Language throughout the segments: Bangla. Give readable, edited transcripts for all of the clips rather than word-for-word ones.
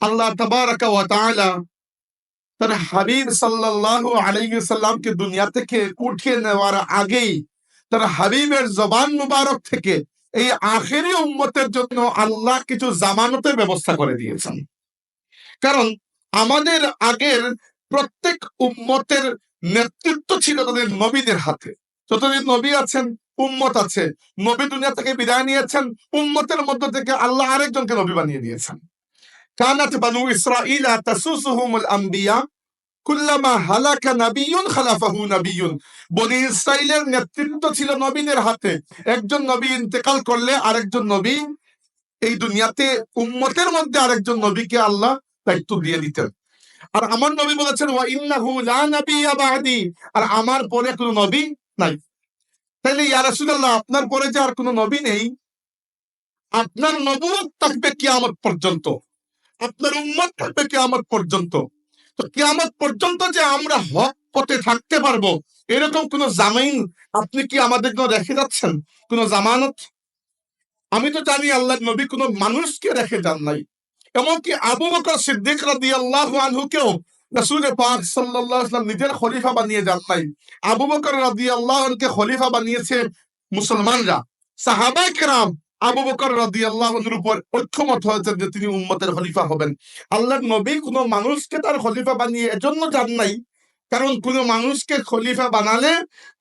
আল্লাহ তাবারাকা ওয়া তাআলা তার হাবিব সাল্লাল্লাহু আলাইহি সাল্লামকে দুনিয়া থেকে উঠিয়ে নেওয়ার আগেই তার হাবিবের জবান মুবারক থেকে এই আখেরি উম্মতের জন্য আল্লাহ কিছু জামানতের ব্যবস্থা করে দিয়েছেন। কারণ আমাদের আগের প্রত্যেক উম্মতের নেতৃত্ব ছিল তাদের নবীদের হাতে। যতদিন নবী আছেন উম্মত আছে। নবী দুনিয়া থেকে বিদায় নিয়েছেন, উম্মতের মধ্য থেকে আল্লাহ আরেকজনকে নবী বানিয়ে দিয়েছেন। কানাত বানু ইসরাঈলা তাসুসুহুমুল আম্বিয়া কুল্লামা হালাকা নাবিয়্যুন খালাফাহু নাবিয়্যুন। বনি ইসরাইলের নেতৃত্ব ছিল নবীদের হাতে। একজন নবী ইন্তেকাল করলে আরেকজন নবী এই দুনিয়াতে উম্মতের মধ্যে আরেকজন নবীকে আল্লাহ দায়িত্ব দিয়ে দিতেন। আর আমার নবী বলেছেন ওয়া ইন্নাহু লা নাবিয়্যা বা'দি, আর আমার পরে কোনো নবী নাই। তাইলে ইয়া রাসূলুল্লাহ, আপনার পরে যে আর কোনো নবী নেই, আপনার নবুয়ত থাকবে কিয়ামত পর্যন্ত, আপনার উম্মত থাকবে কিয়ামত পর্যন্ত। তো কিয়ামত পর্যন্ত যে আমরা হক পথে থাকতে পারবো এরকম কোন জামিন আপনি কি আমাদের জন্য রেখে যাচ্ছেন? কোন জামানত? আমি তো জানি আল্লাহর নবী কোন মানুষকে রেখে যান নাই। এমনকি আবু বকর সিদ্দিক রাদিয়াল্লাহু আনহুকেও রাসূল পাক সাল্লাল্লাহু আলাইহি ওয়াসাল্লাম নিজের খলিফা বানিয়ে যান নাই। আবু বকর রাদিয়াল্লাহু আনহুকে খলিফা বানিয়েছে মুসলমানরা। সাহাবায়ে কেরাম আবু বকর রাদিয়াল্লাহু আনহুর উপর ঐক্যমত হয়েছেন যে তিনি উম্মতের খলিফা হবেন। আল্লাহর নবী কোনো মানুষকে তার খলিফা বানিয়ে এজন্য যান নাই, কারণ কোনো মানুষকে খলিফা বানালে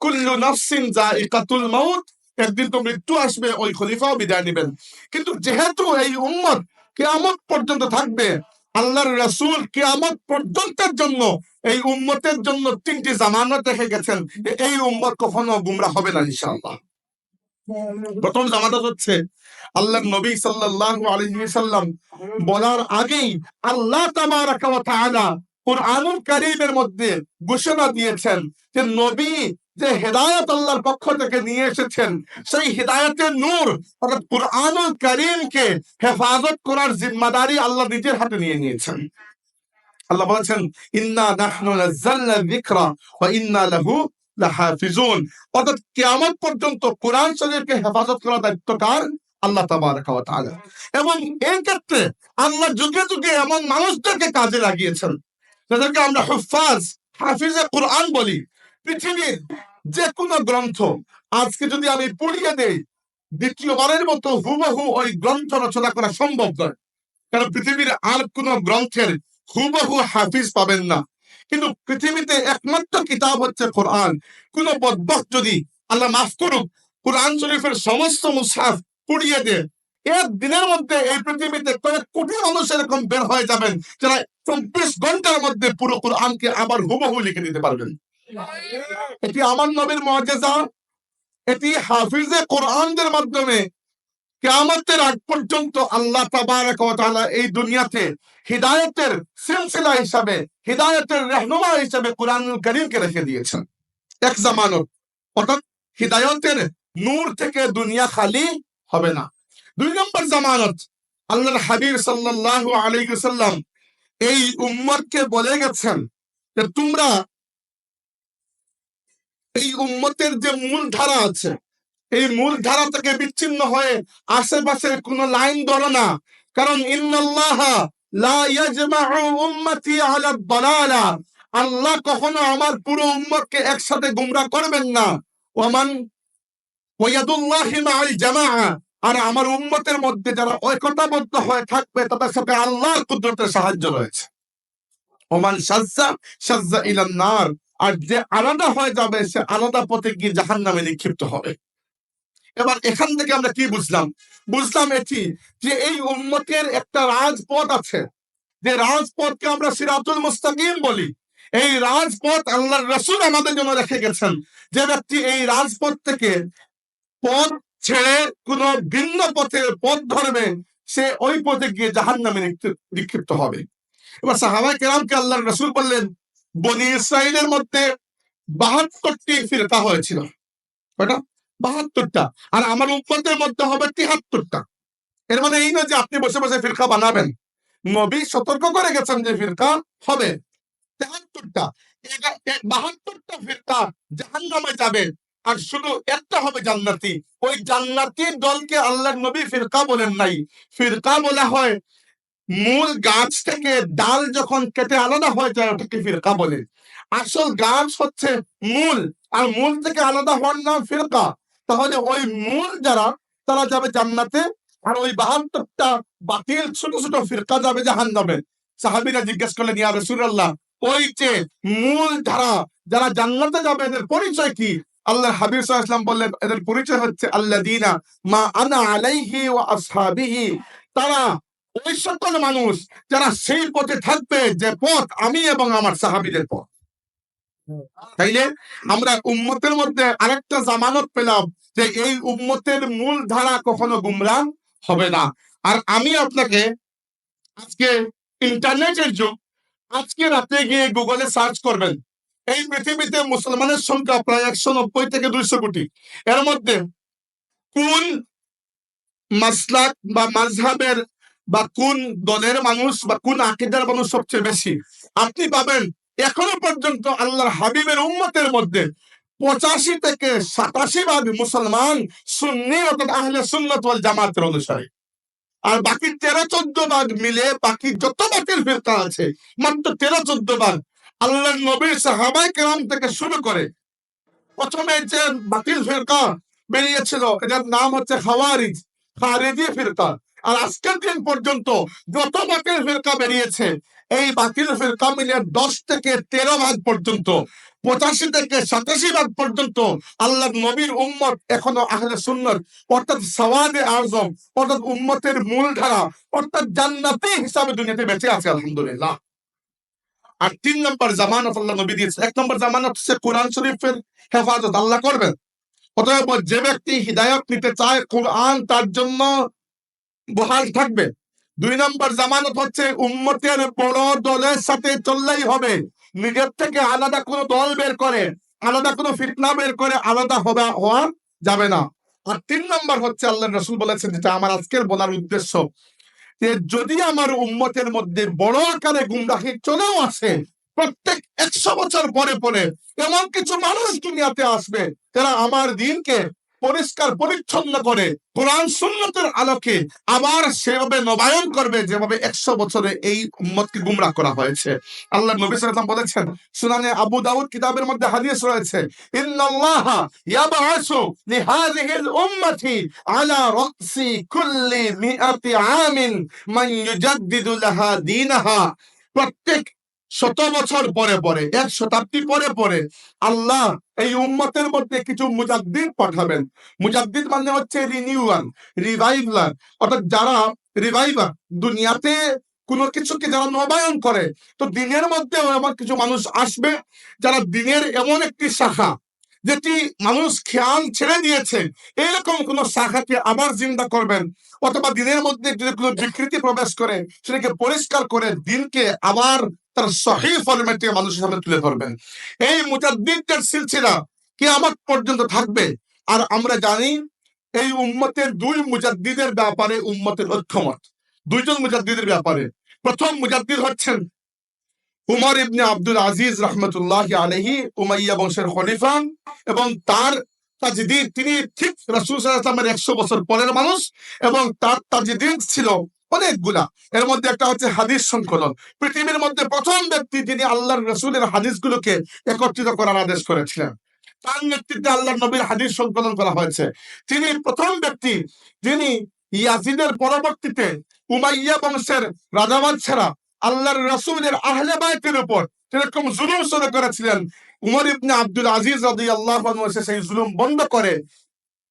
কুল্লু নাফসিন যায়িকাতুল মাউত, একদিন তো মৃত্যু আসবে, ওই খলিফাও বিদায় নেবেন। কিন্তু যেহেতু এই উম্মত কিয়ামত পর্যন্ত থাকবে, আল্লাহর রাসূল কিয়ামত পর্যন্তের জন্য এই উম্মতের জন্য তিনটি জামানত রেখে গেছেন, এই উম্মত কখনো গুমরাহ হবে না ইনশাআল্লাহ। প্রথম জামানত হচ্ছে আল্লাহর নবী সাল্লাল্লাহু আলাইহি ওয়াসাল্লাম বলার আগেই আল্লাহ তাবারাকা ওয়া তাআলা কুরআনুল কারীমের মধ্যে ঘোষণা দিয়েছেন যে নবী যে হেদায়েত আল্লাহর পক্ষ থেকে নিয়ে এসেছেন, সেই হেদায়েতের নূর অর্থাৎ কুরআনুল কারীমকে হেফাজত করার জিম্মাদারি আল্লাহ নিজের হাতে নিয়ে নিয়েছেন। আল্লাহ বলেছেন ইন্না নাহনু নাযালনা যিকরা ওয়া ইন্না লাহু লাহাফিজুন, অর্থাৎ কিয়ামত পর্যন্ত কোরআন শরীফকে হেফাজত করার দায়িত্ব কার? আল্লাহ তাবারাকা ওয়া তাআলা। এবং এই ক্ষেত্রে আল্লাহ যুগে যুগে এমন মানুষদেরকে কাজে লাগিয়েছেন যাদেরকে আমরা হুফাজ, হাফিজে কোরআন বলি। পৃথিবীর যে কোনো গ্রন্থ আজকে যদি আমি পড়িয়ে দেই, দ্বিতীয়বারের মতো হুবহু ওই গ্রন্থ রচনা করা সম্ভব নয়, কারণ পৃথিবীর আর কোন গ্রন্থের হুবহু হাফিজ পাবেন না। কিন্তু পৃথিবীতে একমাত্র কিতাব হচ্ছে কোরআন। কোন বদবক্ত যদি, আল্লাহ মাফ করুক, কোরআন শরীফের সমস্ত মুসহাফ পুড়িয়ে দেয়, এক দিনের মধ্যে এই পৃথিবীতে কয়েক কোটি মানুষ এরকম বের হয়ে যাবেন যারা 24 ঘন্টার মধ্যে পুরো কোরআনকে আবার হুবহু লিখে দিতে পারবেন। এটি আমার নবীর মুআজিজা, এটি হাফিজে কোরআনদের মাধ্যমে কিয়ামতের আগ পর্যন্ত আল্লাহ তাবারাকা ওয়া তাআলা এই দুনিয়াতে হিদায়াতের সিলসিলা হিসাবে, হিদায়াতের রাহনুমা হিসাবে কোরআনুল কারীমকে রেখে দিয়েছেন। এক জামানত, অর্থাৎ হিদায়াতের নূর থেকে দুনিয়া খালি হবে না। দুই নম্বর জামানত, আল্লাহর হাবিব সাল্লাল্লাহু আলাইহি ওয়াসাল্লাম এই উম্মতকে বলে গেছেন যে তোমরা এই উম্মতের যে মূল ধারা আছে, এই মূল ধারা থেকে বিচ্ছিন্ন হয়ে আশেপাশে কোন লাইন ধরো না। কারণ ইন্নাল্লাহা লা ইয়াজমাউ উম্মতি আলা দালালা, আল্লাহ কখনো আমার পুরো উম্মতকে একসাথে গোমরাহ করবেন না। ওয়ামান ওয়ায়াদুল্লাহি মাআল জামাআ, আর আমার উম্মতের মধ্যে যারা ঐক্যবদ্ধ হয়ে থাকবে তাদের সাথে আল্লাহর কুদরতের সাহায্য রয়েছে। ওমান শাজ্জা শাজ্জা ইলান নার, আর যে আলাদা হয়ে যাবে সে আলাদা পথে গিয়ে জাহান্নামে নিক্ষিপ্ত হবে। এবার এখান থেকে আমরা কি বুঝলাম? বুঝলাম এটি যে এই উম্মতের একটা রাজপথ আছে, যে রাজপথকে আমরা সিরাতুল মুস্তাকিম বলি। এই রাজপথ আল্লাহর রাসূল আমাদের জন্য রেখে গেছেন। যে ব্যক্তি এই রাজপথ থেকে পথ ছেড়ে কোন ভিন্ন পথের পথ ধরবে, সে ওই পথে গিয়ে জাহান্নামে নিক্ষিপ্ত হবে। এবার সাহাবায়ে কেরামকে আল্লাহর রাসূল বললেন, বনি ইসরাইলের মধ্যে 72টি ফিরকা হয়েছিল। কয়টা? 72টা। আর আমার উম্মতের মধ্যে হবে 73টা। এর মানে এই নয় যে আপনি বসে বসে ফিরকা বানাবেন। নবী সতর্ক করে গেছেন যে ফিরকা হবে 73টা। 72টা ফিরকা জাহান্নামে যাবে, আর শুধু একটা হবে জান্নাতি। ওই জান্নাতি দলকে আল্লাহর নবী ফিরকা বলেন নাই, ফিরকা বলা হয় মূল গাছ থেকে ডাল যখন কেটে আলাদা হয়ে যায় ওটাকে ফিরকা বলে। আসল গাছ হচ্ছে মূল, আর মূল থেকে আলাদা হওয়ার নাম ফিরকা। তাহলে ওই মূল যারা, তারা যাবে জান্নাতে, আর ওই 72টা বাতিল ছোট ছোট ফিরকা যাবে জাহান্নামে। সাহাবীরা জিজ্ঞেস করলেন, ইয়া রাসূলুল্লাহ, ওই যে মূল ধারা যারা জান্নাতে যাবে এদের পরিচয় কি? আল্লাহর হাবিব সাল্লাল্লাহু আলাইহি ওয়াসাল্লাম বললেন, এদের পরিচয় হচ্ছে আল্লাযীনা মা আনা আলাইহি ওয়া আসহাবিহি। তারা ওই সকল মানুষ যারা সেই পথে থাকবে যে পথ আমি এবং আমার সাহাবীদের পথ। তাইলে আমরা উম্মতের মধ্যে আরেকটা জামানত পেলাম যে এই উম্মতের মূল ধারা কখনো গুমরাহ হবে না। আর আমি আপনাকে আজকে, ইন্টারনেটের যুগ, আজকে রাতে গিয়ে গুগলে সার্চ করবেন, এই পৃথিবীতে মুসলমানের সংখ্যা প্রায় 190 থেকে 200 কোটি। এর মধ্যে কোন মাসলাক বা মাযহাবের বা কোন দলের মানুষ বা কোন আকীদার মানুষ সবচেয়ে বেশি, আপনি পাবেন এখনো পর্যন্ত আল্লাহর হাবিবের উম্মতের মধ্যে 85 থেকে 87% মুসলমান সুন্নি অর্থাৎ আহলে সুন্নাত ওয়াল জামাতের অনুসারী। আর বাকি 13-14 মিলে বাকি যত বাতিল ফিরকা আছে, মাত্র 13-14 আল্লাহর নবীর সাহাবায়ে কেরাম থেকে শুরু করে প্রথমে যে বাতিল ফিরকা বেরিয়েছিল এটার নাম হচ্ছে খাওয়ারিজ, খারেজি ফিরকা। আর আজকের দিন পর্যন্ত যত বাতিল ফিরকা বেরিয়েছে, এই বাতিল ফিরকা মিলে 10 থেকে 13 ভাগ পর্যন্ত, 85 থেকে 87 ভাগ পর্যন্ত আল্লাহর নবীর উম্মত এখনো আহলে সুন্নাত অর্থাৎ সাওয়াদে আজম অর্থাৎ উম্মতের মূলধারা অর্থাৎ জান্নাতি হিসাবে দুনিয়াতে বেঁচে আছে, আলহামদুলিল্লাহ। আর 3 নম্বর জামানত আল্লাহ নবী দিয়েছে। 1 নম্বর জামানত হচ্ছে কোরআন শরীফের হেফাজত আল্লাহ করবেন। অতএব যে ব্যক্তি হিদায়াত নিতে চায়, কোরআন তার জন্য বহাল থাকবে। 2 নম্বর জামানত হচ্ছে উম্মতের বড় দলের সাথে চললেই হবে। নিজের থেকে আলাদা কোনো দল বের করে, আলাদা কোনো ফিতনা বের করে আলাদা হওয়া যাবে না। আর 3 নম্বর হচ্ছে আল্লাহর রাসূল বলেছেন, যেটা আমার আজকের বলার উদ্দেশ্য, যে যদি আমার উম্মতের মধ্যে বড় আকারে গুমরাহি চলেও আসে, প্রত্যেক 100 বছর পরে পরে এমন কিছু মানুষ দুনিয়াতে আসবে যারা আমার দ্বীনকে পরিষ্কার পরিচ্ছন্ন করে কোরআন সুন্নতের আলোকে আবার সেভাবে নবায়ন করবে যেভাবে 100 বছরে এই উম্মতকে গুমরাহ করা হয়েছে। আল্লাহ নবী সাল্লাল্লাহু আলাইহি ওয়াসাল্লাম বলেছেন, সুনানে আবু দাউদ কিতাবের মধ্যে হাদিস রয়েছে, ইন্নাল্লাহা ইয়াবআসু লিহাযিহিল উম্মতি আলা রাসি কুল্লি মিআতি আমিন মান ইউজাদ্দিদু লাহা দীনাহা। প্রত্যেক 100 বছর পরে পরে, 1 শতাব্দী পরে পরে আল্লাহ এই উম্মতের মধ্যে কিছু মুজাদ্দিদ পাঠাবেন। মুজাদ্দিদ মানে হচ্ছে রিনিউয়াল, রিভাইভার, অর্থাৎ যারা রিভাইভার, দুনিয়াতে কোনো কিছুকে যারা নবায়ন করে। তো দিনের মধ্যেও এমন কিছু মানুষ আসবে যারা দিনের এমন একটি শাখা যেটি মানুষ খেয়াল ছেড়ে দিয়েছে, এরকম কোন শাখাকে আবার জিন্দা করবেন, অথবা দিনের মধ্যে যদি কোনো বিকৃতি প্রবেশ করে সেটাকে পরিষ্কার করে দিনকে আবার তার সহিহ ফরম্যাটে মানুষের সামনে তুলে ধরবেন। এই মুজাদ্দিদদের সিলসিলা কিয়ামত পর্যন্ত থাকবে। আর আমরা জানি এই উম্মতের 2 মুজাদ্দিদের ব্যাপারে উম্মতের ঐক্যমত। 2 জন মুজাদ্দিদের ব্যাপারে। প্রথম মুজাদ্দিদ হচ্ছেন উমর ইবনে আব্দুল আজিজ রাহমাতুল্লাহি আলাইহি, উমাইয়া বংশের খলিফা, এবং তার তাজদীদ, তিনি ঠিক রাসূল সাল্লাল্লাহু আলাইহি ওয়াসাল্লামের 100 বছর পরের মানুষ, এবং তার তাজদীদ ছিল অনেকগুলা। এর মধ্যে একটা হচ্ছে হাদিস সংকলন। পৃথিবীর মধ্যে প্রথম ব্যক্তি যিনি আল্লাহর রাসূলের হাদিসগুলোকে একত্রিত করার আদেশ করেছিলেন, তার নেতৃত্বে আল্লাহর নবীর হাদিস সংকলন করা হয়েছে। তিনি প্রথম ব্যক্তি যিনি ইয়াজিদের পরবর্তীতে উমাইয়া বংশের রাজাবাদশারা আল্লাহর রাসূলের আহলে বাইতের উপর যেরকম জুলুম শুরু করেছিলেন, উমর ইবনে আব্দুল আজিজ রাদিয়াল্লাহু আনহু এসে সেই জুলুম বন্ধ করে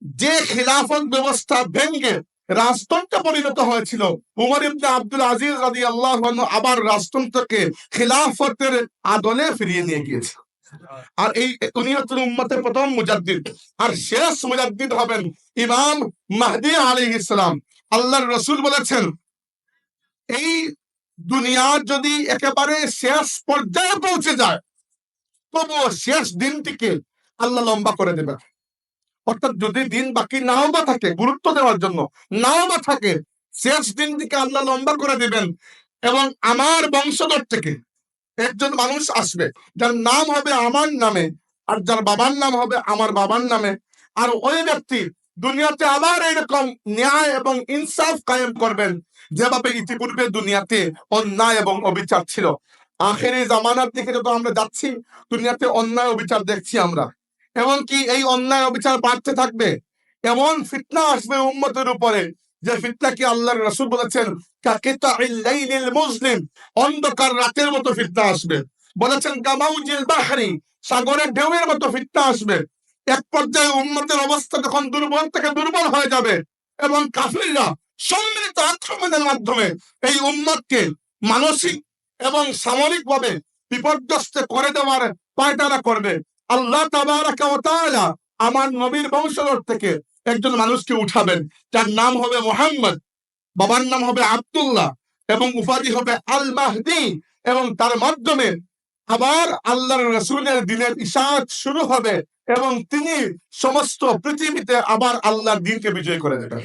যে খিলাফত ব্যবস্থা ভেঙে রাজতন্ত্রে পরিণত হয়েছিল, উমর ইবনে আব্দুল আজিজ রাদিয়াল্লাহু আনহু আবার রাজতন্ত্রকে খিলাফতের আদলে ফিরিয়ে নিয়ে গিয়েছে। আর এই উনি হচ্ছেন উম্মতের প্রথম মুজাদ্দিদ। আর শেষ মুজাদ্দিদ হবেন ইমাম মাহদী আলাইহিস সালাম। আল্লাহর রাসূল বলেছেন, এই দুনিয়া যদি একেবারে শেষ পর্যায়ে পৌঁছে যায়, তবুও শেষ দিনটিকে আল্লাহ লম্বা করে দেবেন। অর্থাৎ যদি দিন বাকি নাও বা থাকে, গুরুত্ব দেওয়ার জন্য নাও বা থাকে, শেষ দিনটিকে আল্লাহ লম্বা করে দিবেন। এবং আমার বংশধর থেকে একজন মানুষ আসবে যার নাম হবে আমার নামে, আর যার বাবার নাম হবে আমার বাবার নামে। আর ওই ব্যক্তি দুনিয়াতে আবার এরকম ন্যায় এবং ইনসাফ কায়েম করবেন, যেভাবে ইতিপূর্বে দুনিয়াতে অন্যায় এবং অবিচার ছিল। আখেরি জামানার দিকে যত আমরা যাচ্ছি, দুনিয়াতে অন্যায় অবিচার দেখছি আমরা। এমনকি এই অন্যায় অবিচার বাড়তে থাকবে। এমন ফিতনা আসবে উম্মতের উপরে, যে ফিতনাকে আল্লাহর রাসূল বলেছেন কাকিতাইল লাইলিল মুজলিম, অন্ধকার রাতের মতো ফিতনা আসবে। বলেছেন কামাউজিল বাহরি, সাগরের ঢেউয়ের মতো ফিতনা আসবে। এক পর্যায়ে উম্মতের অবস্থা যখন দুর্বল থেকে দুর্বল হয়ে যাবে, এবং কাফিররা সম্মিলিত আক্রমণের মাধ্যমে এই উম্মতকে মানসিক এবং সামরিক ভাবে বিপর্যস্ত করে দেওয়ার পায়তারা করবে, আল্লাহ তাবারাকা ওয়া তাআলা আমার নবীর বংশধর থেকে একজন মানুষকে উঠাবেন, যার নাম হবে মুহাম্মদ, বাবার নাম হবে আব্দুল্লাহ, এবং উপাধি হবে আল মাহদি। এবং তার মাধ্যমে আবার আল্লাহর রাসূলের দিনের ইশাআত শুরু হবে, এবং তিনি সমস্ত পৃথিবীতে আবার আল্লাহর দ্বীনকে বিজয় করে দেবেন।